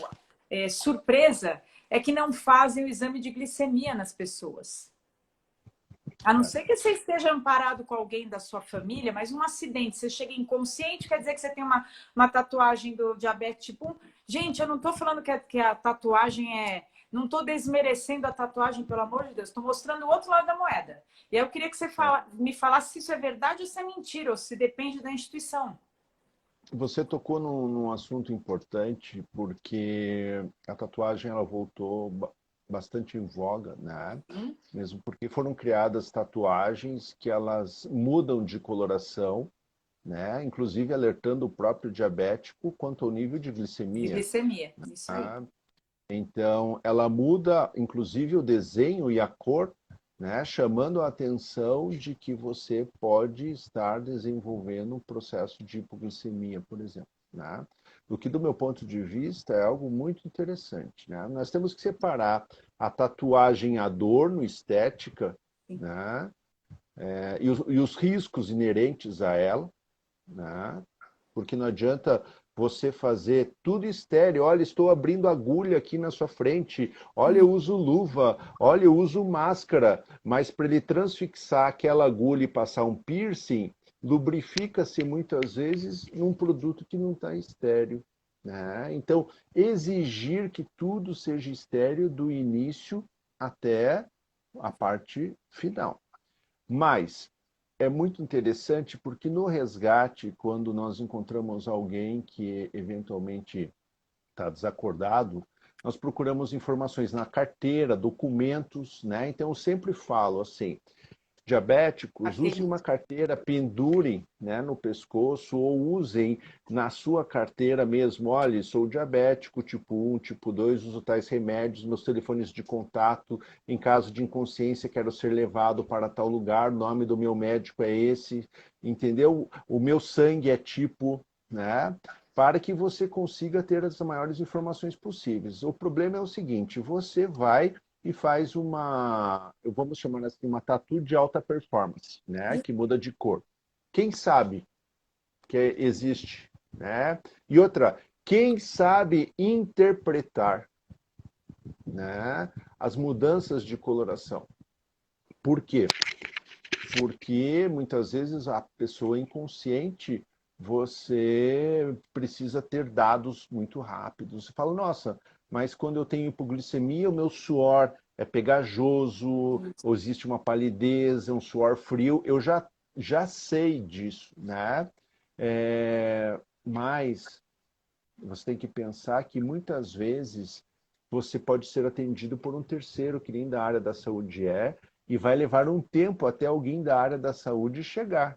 surpresa, é que não fazem o exame de glicemia nas pessoas. A não ser que você esteja amparado com alguém da sua família, mas um acidente, você chega inconsciente, quer dizer que você tem uma tatuagem do diabetes tipo 1. Gente, eu não estou falando que a tatuagem é... Não estou desmerecendo a tatuagem, pelo amor de Deus. Estou mostrando o outro lado da moeda. E aí eu queria que você me falasse se isso é verdade ou se é mentira, ou se depende da instituição. Você tocou num assunto importante, porque a tatuagem ela voltou bastante em voga, né? Mesmo porque foram criadas tatuagens que elas mudam de coloração, né? Inclusive alertando o próprio diabético quanto ao nível de De glicemia. glicemia, isso aí. Então, ela muda, inclusive, o desenho e a cor, né, chamando a atenção de que você pode estar desenvolvendo um processo de hipoglicemia, por exemplo. Né? O que, do meu ponto de vista, é algo muito interessante. Né? Nós temos que separar a tatuagem adorno, estética, né, e os riscos inerentes a ela, né? Porque não adianta você fazer tudo estéreo. Olha, estou abrindo agulha aqui na sua frente. Olha, eu uso luva. Olha, eu uso máscara. Mas para ele transfixar aquela agulha e passar um piercing, lubrifica-se muitas vezes num produto que não está estéreo. Né? Então, exigir que tudo seja estéreo do início até a parte final. Mas é muito interessante porque no resgate, quando nós encontramos alguém que eventualmente está desacordado, nós procuramos informações na carteira, documentos, né? Então eu sempre falo assim, diabéticos, usem uma carteira, pendurem, né, no pescoço ou usem na sua carteira mesmo. Olha, sou diabético tipo 1, tipo 2, uso tais remédios, meus telefones de contato, em caso de inconsciência quero ser levado para tal lugar, o nome do meu médico é esse, entendeu? O meu sangue é tipo, né? Para que você consiga ter as maiores informações possíveis. O problema é o seguinte, você vai e faz vamos chamar assim, uma tatu de alta performance, né? Que muda de cor. Quem sabe que existe, né? E outra, quem sabe interpretar, né, as mudanças de coloração. Por quê? Porque muitas vezes a pessoa inconsciente, você precisa ter dados muito rápidos. Você fala, nossa, mas quando eu tenho hipoglicemia, o meu suor é pegajoso, ou existe uma palidez, um suor frio, eu já sei disso, né? Mas você tem que pensar que muitas vezes você pode ser atendido por um terceiro, que nem da área da saúde é, e vai levar um tempo até alguém da área da saúde chegar.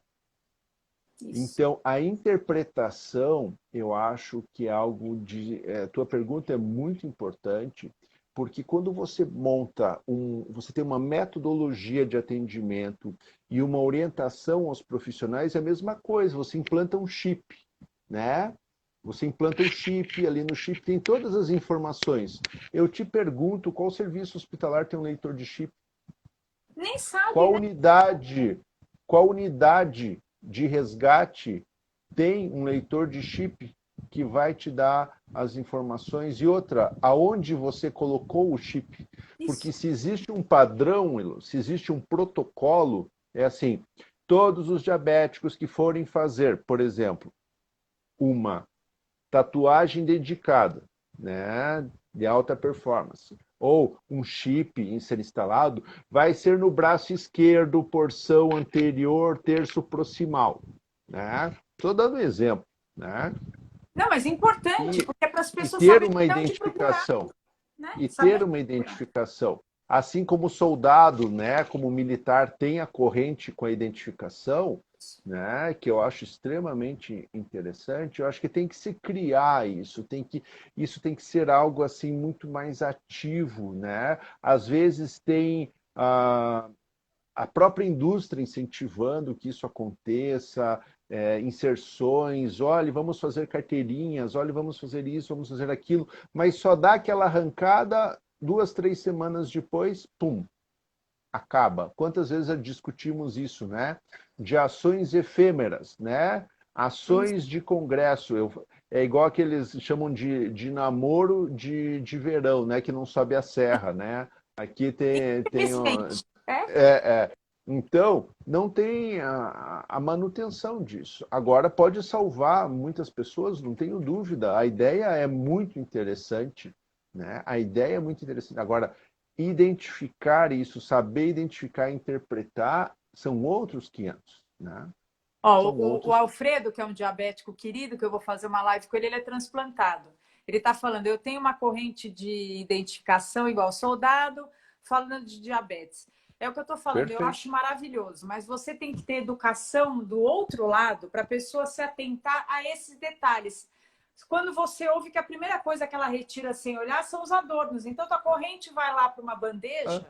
Isso. Então, a interpretação, eu acho que é algo de... tua pergunta é muito importante, porque quando você monta você tem uma metodologia de atendimento e uma orientação aos profissionais, é a mesma coisa, você implanta um chip, né? Você implanta um chip, ali no chip tem todas as informações. Eu te pergunto, qual serviço hospitalar tem um leitor de chip? Nem sabe, Qual né? unidade de resgate tem um leitor de chip que vai te dar as informações? E outra, aonde você colocou o chip? Porque se existe um padrão, se existe um protocolo, é assim, todos os diabéticos que forem fazer, por exemplo, uma tatuagem dedicada, né, de alta performance, ou um chip em ser instalado, vai ser no braço esquerdo, porção anterior, terço proximal. Né? Estou dando exemplo. Né? Não, mas é importante, porque é para as pessoas ter saberem uma onde procurar. identificação. né? e ter Saber uma procurar. identificação. Assim como o soldado, né, como o militar tem a corrente com a identificação, né, que eu acho extremamente interessante, eu acho que tem que se criar isso, isso tem que ser algo assim muito mais ativo, né? Às vezes tem a própria indústria incentivando que isso aconteça, inserções, olha, vamos fazer carteirinhas, olha, vamos fazer isso, vamos fazer aquilo, mas só dá aquela arrancada 2, 3 semanas depois, pum, acaba. Quantas vezes discutimos isso, né? De ações efêmeras, né? Ações de congresso. É igual aqueles chamam de namoro de verão, né? Que não sobe a serra, né? Aqui tem Infelizmente. É? é, é. Então, não tem a manutenção disso. Agora, pode salvar muitas pessoas, não tenho dúvida. A ideia é muito interessante, né? A ideia é muito interessante. Agora, identificar isso, saber identificar e interpretar, são outros 500, né? Ó, São o outros. Alfredo, que é um diabético querido, que eu vou fazer uma live com ele, ele é transplantado. Ele está falando, eu tenho uma corrente de identificação igual soldado, falando de diabetes. É o que eu estou falando, eu Perfeito. acho maravilhoso, mas você tem que ter educação do outro lado para a pessoa se atentar a esses detalhes. Quando você ouve que a primeira coisa que ela retira sem olhar são os adornos. Então, tua corrente vai lá para uma É, bandeja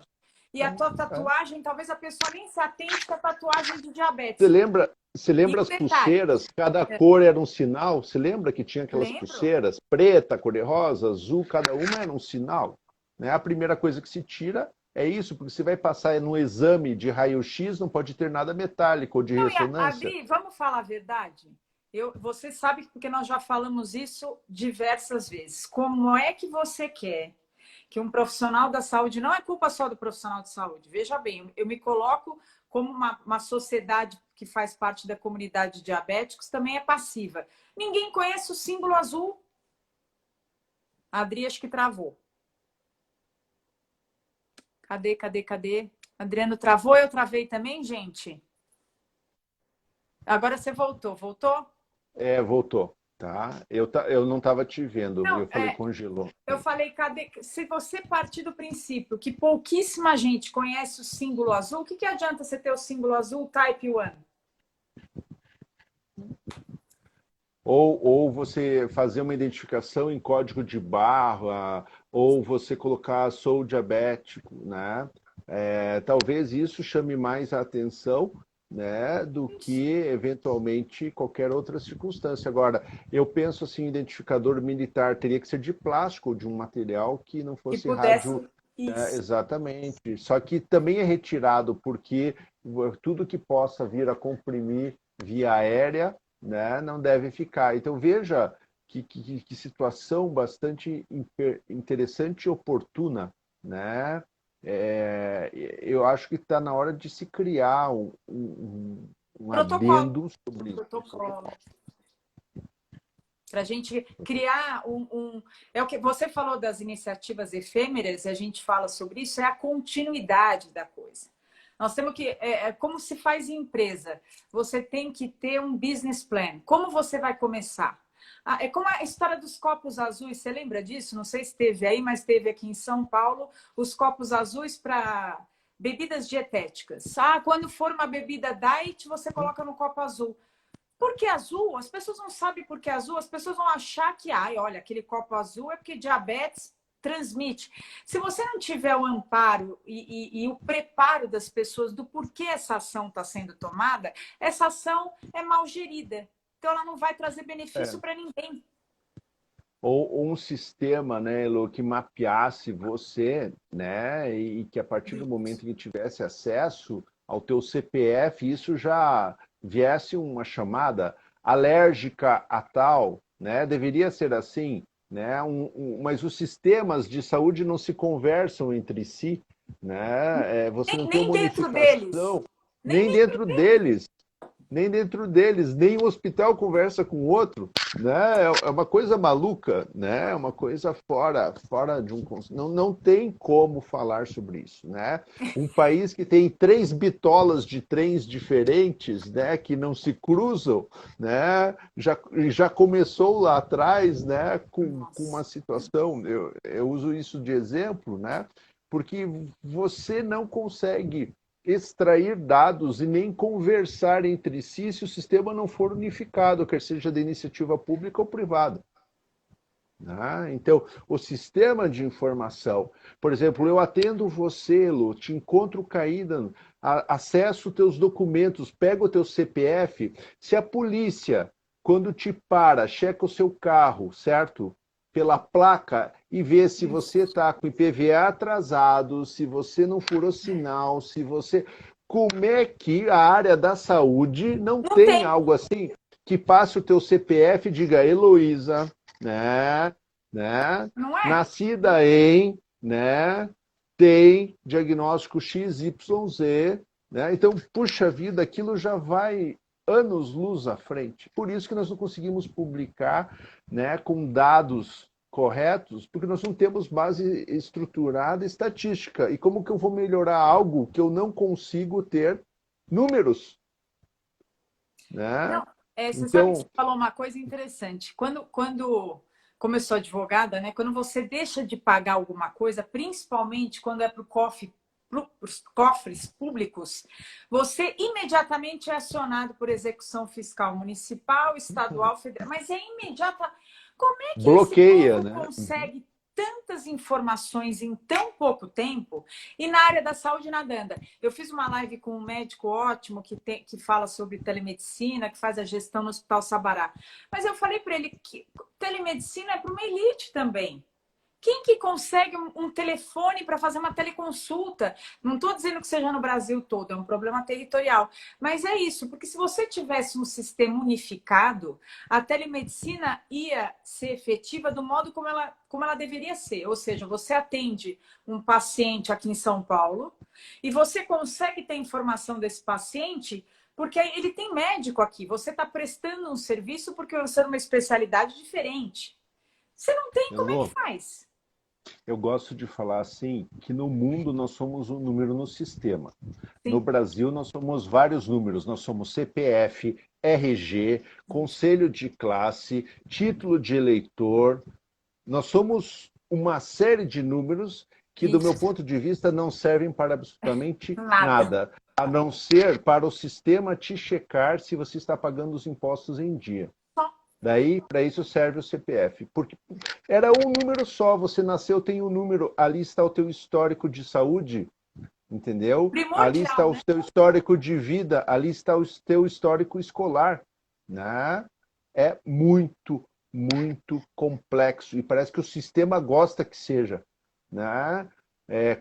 e a tua é, é. tatuagem, talvez a pessoa nem se atente que é tatuagem de Você diabetes. lembra, você E lembra um as detalhe, pulseiras? Cada cor era um sinal. Você lembra que tinha aquelas lembro? pulseiras? Preta, cor-de-rosa, azul, cada uma era um sinal. Né? A primeira coisa que se tira é isso, porque você vai passar no exame de raio-x, não pode ter nada metálico ou de Não, e ressonância. Adri, vamos falar a verdade? Você sabe porque nós já falamos isso diversas vezes. Como é que você quer que um profissional da saúde, não é culpa só do profissional de saúde, veja bem, eu me coloco como uma sociedade que faz parte da comunidade de diabéticos, também é passiva. Ninguém conhece o símbolo azul. A Adri, acho que travou. Cadê? Adriano travou, eu travei também, gente? Agora você voltou. Voltou? Voltou. Tá? Eu não estava te vendo, Não, eu falei congelou. eu falei, cadê? Se você partir do princípio que pouquíssima gente conhece o símbolo azul, o que adianta você ter o símbolo azul Type 1? Ou você fazer uma identificação em código de barra, ou você colocar sou diabético, né? Talvez isso chame mais a atenção, né, do que eventualmente qualquer outra circunstância. Agora, eu penso assim, identificador militar teria que ser de plástico ou de um material que não Que fosse rádio, pudesse. né, Isso. exatamente. Só que também é retirado porque tudo que possa vir a comprimir via aérea, né, não deve ficar. Então veja que situação bastante interessante e oportuna, né? Eu acho que está na hora de se criar um Protocolo. adendo Um sobre isso. Um protocolo. protocolo. Para a gente criar É o que você falou das iniciativas efêmeras, e a gente fala sobre isso, é a continuidade da coisa. Nós temos que. Como se faz em empresa. Você tem que ter um business plan. Como você vai começar? É como a história dos copos azuis. Você lembra disso? Não sei se teve aí, mas teve aqui em São Paulo os copos azuis para bebidas dietéticas. Quando for uma bebida diet, você coloca no copo azul. Por que azul? As pessoas não sabem por que azul. As pessoas vão achar que, olha, aquele copo azul é porque diabetes transmite. Se você não tiver o amparo e o preparo das pessoas do porquê essa ação está sendo tomada, essa ação é mal gerida. Então, ela não vai trazer benefício É. para ninguém. Ou um sistema, né, Elo, que mapeasse você, né, e que a partir do momento que tivesse acesso ao teu CPF, isso já viesse uma chamada alérgica a tal, né, deveria ser assim, né, mas os sistemas de saúde não se conversam entre si, né, você não tem Nem uma dentro deles. unificação Nem nem dentro dentro deles. deles. nem dentro deles, nem o hospital conversa com o outro, né? É uma coisa maluca, né? É uma coisa fora de um... Não tem como falar sobre isso, né? Um país que tem 3 bitolas de trens diferentes, né? Que não se cruzam, né? Já começou lá atrás, né? Com uma Nossa. situação, eu uso isso de exemplo, né? Porque você não consegue extrair dados e nem conversar entre si se o sistema não for unificado, quer seja de iniciativa pública ou privada. Né? Então, o sistema de informação, por exemplo, eu atendo você, Lu, te encontro caída, acesso teus documentos, pego o teu CPF, se a polícia, quando te para, checa o seu carro, certo? Pela placa e vê se você Isso. está com IPVA atrasado, se você não furou sinal, se você... Como é que a área da saúde não Não tem tem, algo assim que passe o teu CPF e diga, Heloísa, né? Né? não é? Nascida em, né? Tem diagnóstico XYZ, né? Então, puxa vida, aquilo já vai anos-luz à frente. Por isso que nós não conseguimos publicar, né, com dados corretos, porque nós não temos base estruturada estatística. E como que eu vou melhorar algo que eu não consigo ter números, né? Não, você sabe que você Então, falou uma coisa interessante. Como eu sou advogada, né? Quando você deixa de pagar alguma coisa, principalmente quando é para os cofres públicos, você imediatamente é acionado por execução fiscal municipal, estadual, federal, mas é imediata. Como é que esse bloqueia, povo né? consegue tantas informações em tão pouco tempo? E na área da saúde, nadando. Eu fiz uma live com um médico ótimo que fala sobre telemedicina, que faz a gestão no Hospital Sabará. Mas eu falei para ele que telemedicina é para uma elite também. Quem que consegue um telefone para fazer uma teleconsulta? Não estou dizendo que seja no Brasil todo, é um problema territorial. Mas é isso, porque se você tivesse um sistema unificado, a telemedicina ia ser efetiva do modo como ela deveria ser. Ou seja, você atende um paciente aqui em São Paulo e você consegue ter informação desse paciente porque ele tem médico aqui. Você está prestando um serviço porque você é uma especialidade diferente. Você não tem, como é que Elô, faz? eu gosto de falar assim, que no mundo nós somos um número no sistema. No Sim. Brasil nós somos vários números, nós somos CPF, RG, conselho de classe, título de eleitor, nós somos uma série de números que, do meu Isso. ponto de vista, não servem para absolutamente Nada. nada, a não ser para o sistema te checar se você está pagando os impostos em dia. Daí, para isso serve o CPF. Porque era um número só, você nasceu, tem um número, ali está o teu histórico de saúde, entendeu? Ali está Primordial, o né? teu histórico de vida, ali está o teu histórico escolar, né? É muito complexo e parece que o sistema gosta que seja, né?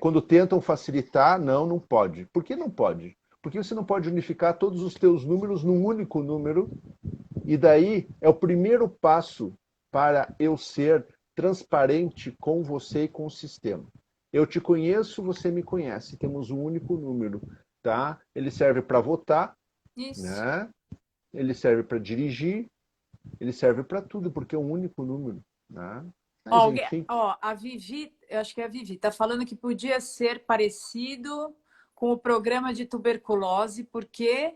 Quando tentam facilitar, não pode. Por que não pode? Porque você não pode unificar todos os teus números num único número e daí é o primeiro passo para eu ser transparente com você e com o sistema. Eu te conheço, você me conhece. Temos um único número, tá? Ele serve para votar, Isso. né? Ele serve para dirigir, ele serve para tudo, porque é um único número, né? Mas enfim, Ó, a Vivi, eu acho que é a Vivi, tá falando que podia ser parecido com o programa de tuberculose, porque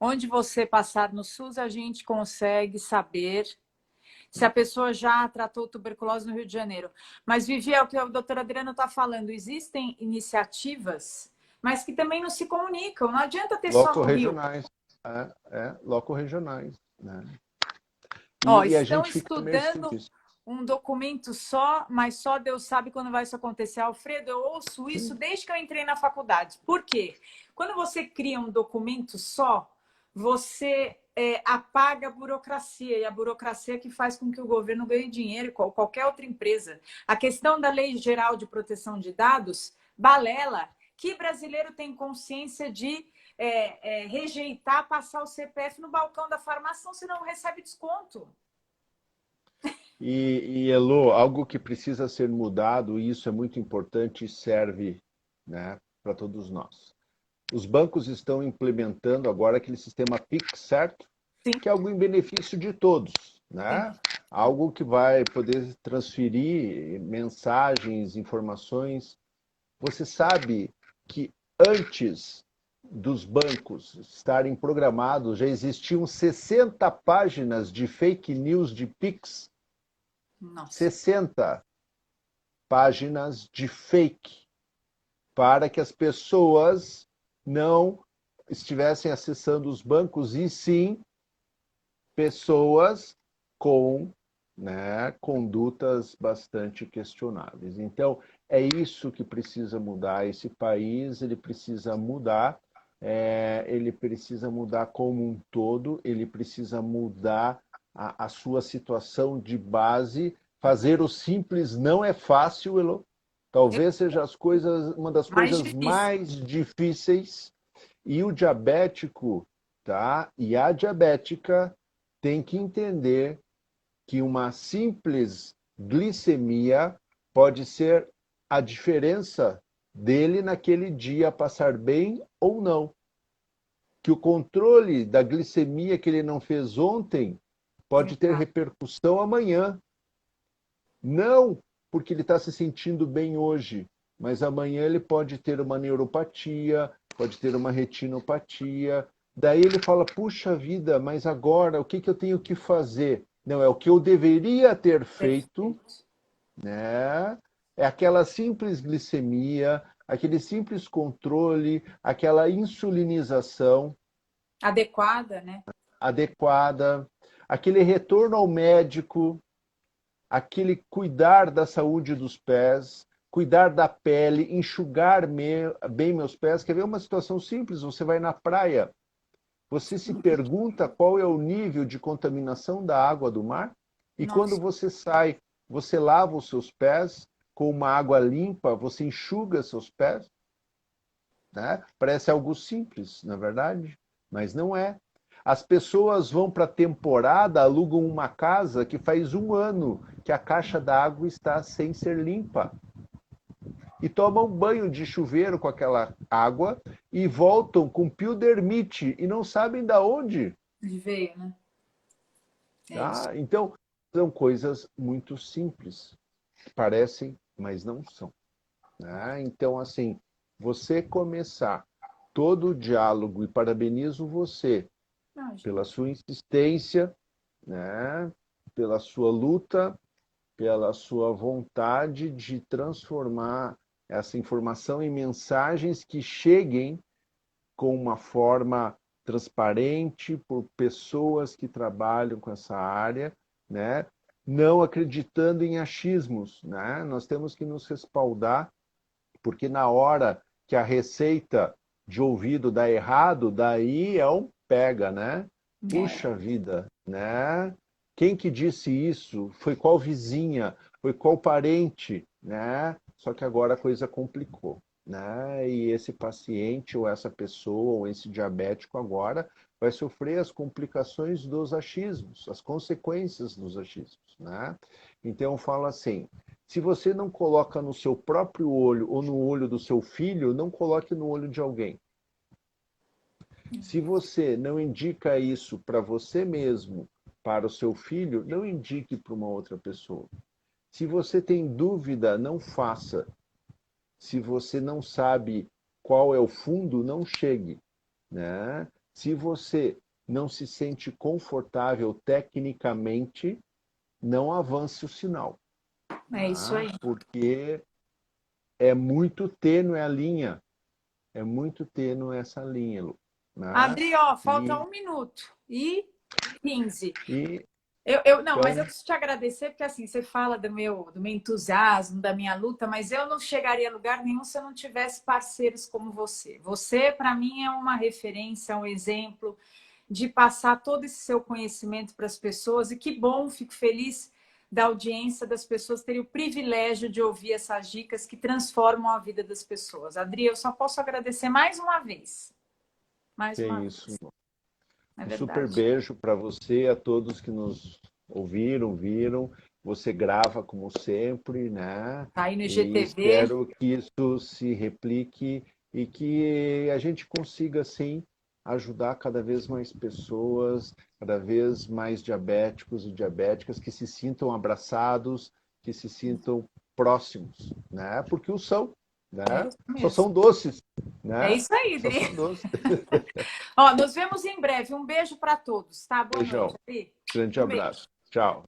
onde você passar no SUS, a gente consegue saber se a pessoa já tratou tuberculose no Rio de Janeiro. Mas, Vivi, é o que o doutor Adriano está falando, existem iniciativas, mas que também não se comunicam. Não adianta ter só no Rio. loco-regionais, loco-regionais, né? Ó, E a estão gente fica imerso estudando nisso. um documento só, mas só Deus sabe quando vai isso acontecer. Alfredo, eu ouço isso Sim. desde que eu entrei na faculdade. Por quê? Quando você cria um documento só, você apaga a burocracia, e a burocracia é que faz com que o governo ganhe dinheiro, qualquer outra empresa. A questão da Lei Geral de Proteção de Dados, balela. Que brasileiro tem consciência de rejeitar passar o CPF no balcão da farmácia, senão você não recebe desconto? Elô, algo que precisa ser mudado, e isso é muito importante e serve, né, para todos nós. Os bancos estão implementando agora aquele sistema Pix, certo? Sim, Que é algo em benefício de todos, sim. né? Algo que vai poder transferir mensagens, informações. Você sabe que antes dos bancos estarem programados, já existiam 60 páginas de fake news de Pix, Nossa. 60 páginas de fake, para que as pessoas não estivessem acessando os bancos, e sim pessoas com, né, condutas bastante questionáveis. Então, é isso que precisa mudar. Esse país ele precisa mudar, ele precisa mudar como um todo, ele precisa mudar a sua situação de base. Fazer o simples não é fácil, Elo. Eu- Talvez seja uma das Mais coisas difícil. mais difíceis. E o diabético, tá? E a diabética tem que entender que uma simples glicemia pode ser a diferença dele naquele dia passar bem ou não. Que o controle da glicemia que ele não fez ontem pode ter Exato. repercussão amanhã. Não porque ele está se sentindo bem hoje, mas amanhã ele pode ter uma neuropatia, pode ter uma retinopatia. Daí ele fala: puxa vida, mas agora o que eu tenho que fazer? Não, é o que eu deveria ter feito, Perfeito. né? É aquela simples glicemia, aquele simples controle, aquela insulinização Adequada, né? adequada, aquele retorno ao médico, aquele cuidar da saúde dos pés, cuidar da pele, enxugar bem meus pés. Quer ver uma situação simples? Você vai na praia, você se pergunta qual é o nível de contaminação da água do mar, e quando Nossa. você sai, você lava os seus pés com uma água limpa, você enxuga seus pés, né? Parece algo simples, na verdade, mas não é. As pessoas vão para a temporada, alugam uma casa que faz um ano que a caixa d'água está sem ser limpa. E tomam banho de chuveiro com aquela água e voltam com piodermite e não sabem da onde. Veio, né? É isso. Tá? Então, são coisas muito simples, que parecem, mas não são. Né? Então, assim, você começar todo o diálogo, e parabenizo você Imagina. pela sua insistência, né? Pela sua luta, pela sua vontade de transformar essa informação em mensagens que cheguem com uma forma transparente por pessoas que trabalham com essa área, né? Não acreditando em achismos, né? Nós temos que nos respaldar, porque na hora que a receita de ouvido dá errado, daí é um pega, né? É. Puxa vida, né? Quem que disse isso? Foi qual vizinha? Foi qual parente, né? Só que agora a coisa complicou, né? E esse paciente ou essa pessoa ou esse diabético agora vai sofrer as complicações dos achismos, as consequências dos achismos, né? Então eu falo assim, se você não coloca no seu próprio olho ou no olho do seu filho, não coloque no olho de alguém. Se você não indica isso para você mesmo, para o seu filho, não indique para uma outra pessoa. Se você tem dúvida, não faça. Se você não sabe qual é o fundo, não chegue, né? Se você não se sente confortável tecnicamente, não avance o sinal, É isso né? aí. Porque é muito tênue a linha, é muito tênue essa linha, Lu, né? Adri, ó, falta E, 1 minuto e 15. e Não, mas eu então, preciso te agradecer, porque assim, você fala do meu entusiasmo, da minha luta, mas eu não chegaria a lugar nenhum se eu não tivesse parceiros como você. Você, para mim, é uma referência, um exemplo de passar todo esse seu conhecimento para as pessoas. E que bom, fico feliz da audiência das pessoas terem o privilégio de ouvir essas dicas que transformam a vida das pessoas. Adri, eu só posso agradecer mais uma vez. Mais que uma isso. vez. É Um super verdade. beijo para você, a todos que nos ouviram, viram. Você grava como sempre, né? Tá aí no E IGTV. espero que isso se replique e que a gente consiga, sim, ajudar cada vez mais pessoas, cada vez mais diabéticos e diabéticas que se sintam abraçados, que se sintam próximos, né? Porque o são, É né? isso Só mesmo. são doces, É né? isso aí, Só Dri. são doces. Ó, nos vemos em breve. Um beijo para todos, tá? Boa noite, Beijão, Dri. grande Um beijo. abraço. Tchau.